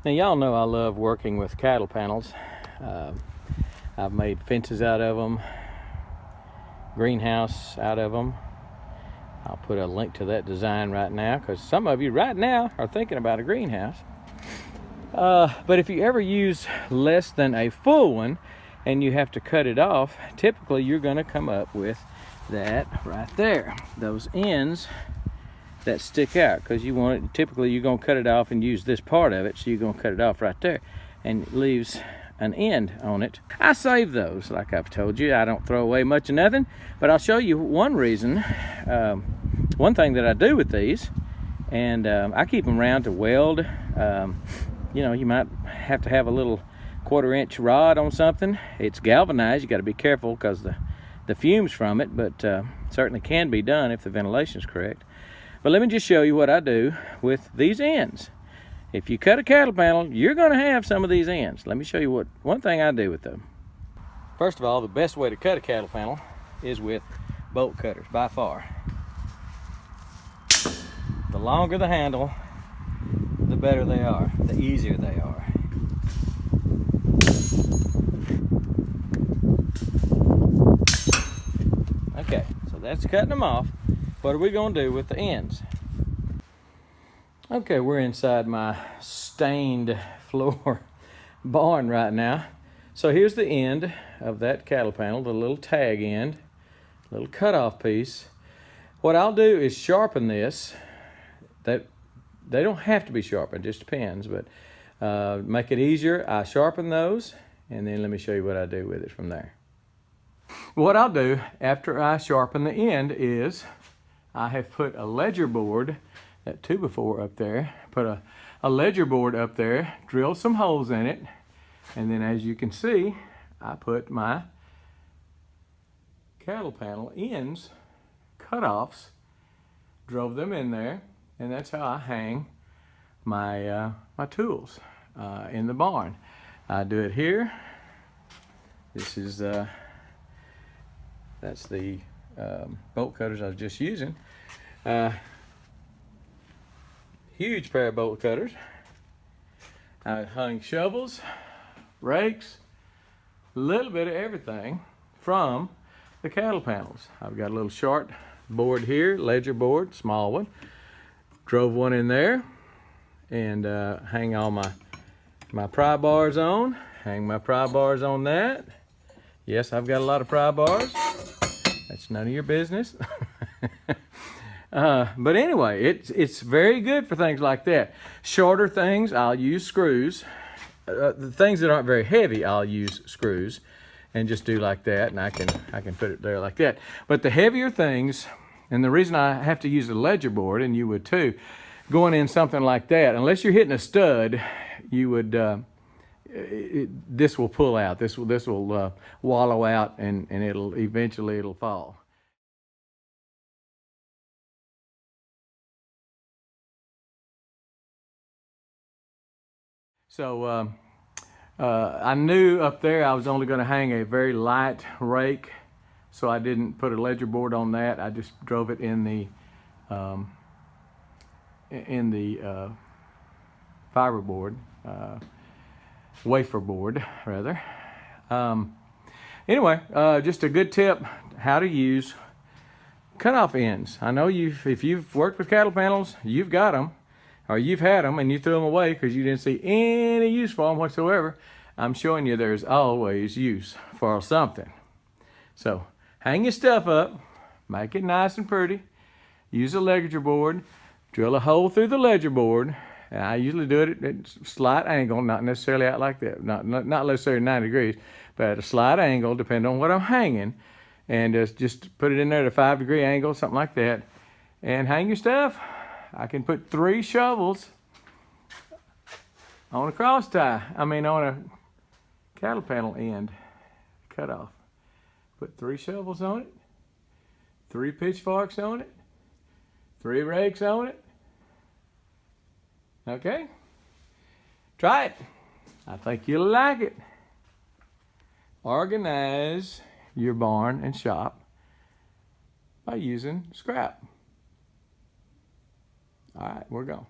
Now y'all know I love working with cattle panels. I've made fences out of them, greenhouse out of them. I'll put a link to that design right now because some of you right now are thinking about a greenhouse. But if you ever use less than a full one and you have to cut it off, typically you're going to come up with that right there, those ends that stick out, because you want it, typically you're going to cut it off and use this part of it, so you're going to cut it off right there, and it leaves an end on it. I save those, like I've told you. I don't throw away much of nothing, but I'll show you one reason, one thing that I do with these, and I keep them round to weld. You know, you might have to have a little 1/4-inch rod on something. It's galvanized. You got to be careful because the fumes from it, but certainly can be done if the ventilation is correct. But let me just show you what I do with these ends. If you cut a cattle panel, you're going to have some of these ends. Let me show you one thing I do with them. First of all, the best way to cut a cattle panel is with bolt cutters, by far. The longer the handle, the better they are, the easier they are. Okay, so that's cutting them off. What are we going to do with the ends? Okay, we're inside my stained floor barn right now. So here's the end of that cattle panel, the little tag end, little cutoff piece. What I'll do is sharpen this. They don't have to be sharpened, it just depends, but make it easier, I sharpen those, and then let me show you what I do with it from there. What I'll do after I sharpen the end is I have put a ledger board, that 2x4 up there, put a ledger board up there, drilled some holes in it, and then as you can see, I put my cattle panel ends, cutoffs, drove them in there, and that's how I hang my my tools in the barn. I do it here. This is that's the bolt cutters I was just using. Huge pair of bolt cutters. I hung shovels, rakes, a little bit of everything from the cattle panels. I've got a little short board here, ledger board, small one. Drove one in there and hang all my pry bars on. Hang my pry bars on that. Yes, I've got a lot of pry bars. That's none of your business. But anyway, it's very good for things like that. Shorter things, I'll use screws. The things that aren't very heavy, I'll use screws and just do like that, and I can put it there like that. But the heavier things, and the reason I have to use a ledger board, and you would too, going in something like that, unless you're hitting a stud, you would this will pull out. This will wallow out, and eventually it'll fall. So I knew up there I was only going to hang a very light rake, so I didn't put a ledger board on that. I just drove it in the fiber board, wafer board rather. Anyway, just a good tip how to use cutoff ends. I know if you've worked with cattle panels, you've got them, or you've had them and you threw them away because you didn't see any use for them whatsoever. I'm showing you there's always use for something. So hang your stuff up, make it nice and pretty, use a ledger board, drill a hole through the ledger board, and I usually do it at a slight angle, not necessarily out like that, not necessarily 90 degrees, but at a slight angle depending on what I'm hanging, and just put it in there at a 5-degree angle, something like that, and hang your stuff. I can put 3 shovels on a cross tie, on a cattle panel end cut off. Put 3 shovels on it, 3 pitchforks on it, 3 rakes on it. Okay? Try it. I think you'll like it. Organize your barn and shop by using scrap. All right, we're going.